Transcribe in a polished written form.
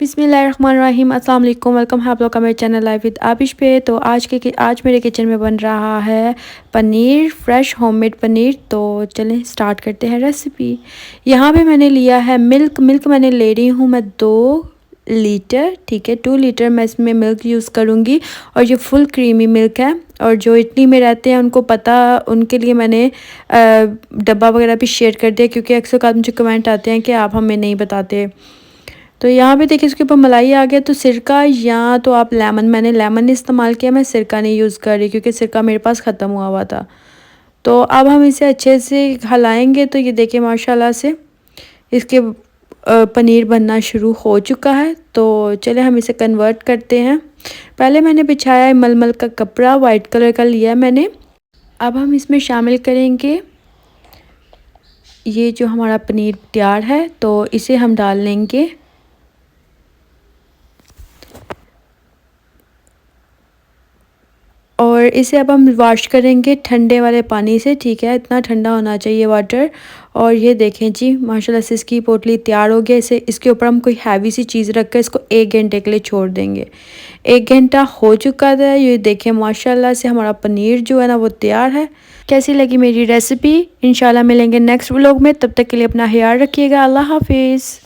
बिस्मिल्लाहिर्रहमानिर्रहीम। अस्सलाम वालेकुम। वेलकम है आप लोग का मेरे चैनल लाइफ विद आबिश पे। तो आज मेरे किचन में बन रहा है पनीर, फ्रेश होममेड पनीर। तो चलें स्टार्ट करते हैं रेसिपी। यहाँ पे मैंने लिया है मिल्क मैंने ले रही हूँ मैं 2 लीटर, ठीक है। 2 लीटर मैं इसमें मिल्क यूज़ करूँगी और ये फुल क्रीमी मिल्क है। और जो इटली में रहते हैं उनको पता, उनके लिए मैंने डब्बा वगैरह भी शेयर कर दिया, क्योंकि अक्सर मुझे कमेंट आते हैं कि आप हमें नहीं बताते। तो यहाँ पे देखिए इसके ऊपर मलाई आ गया। तो सिरका या तो आप मैंने लेमन इस्तेमाल किया, मैं सिरका नहीं यूज़ कर रही क्योंकि सिरका मेरे पास ख़त्म हुआ था। तो अब हम इसे अच्छे से हलाएंगे। तो ये देखिए माशाल्लाह से इसके पनीर बनना शुरू हो चुका है। तो चले हम इसे कन्वर्ट करते हैं। पहले मैंने बिछाया है मलमल का कपड़ा, वाइट कलर का लिया मैंने। अब हम इसमें शामिल करेंगे ये जो हमारा पनीर तैयार है, तो इसे हम डाल लेंगे। और इसे अब हम वॉश करेंगे ठंडे वाले पानी से, ठीक है। इतना ठंडा होना चाहिए वाटर। और ये देखें जी माशाल्लाह से इसकी पोटली तैयार हो गया। इसके ऊपर हम कोई हैवी सी चीज़ रख कर इसको 1 घंटे के लिए छोड़ देंगे। 1 घंटा हो चुका था। ये देखें माशाल्लाह से हमारा पनीर जो है ना वो तैयार है। कैसी लगी मेरी रेसिपी? इंशाल्लाह मिलेंगे नेक्स्ट व्लॉग में। तब तक के लिए अपना ख्याल रखिएगा। अल्लाह हाफिज़।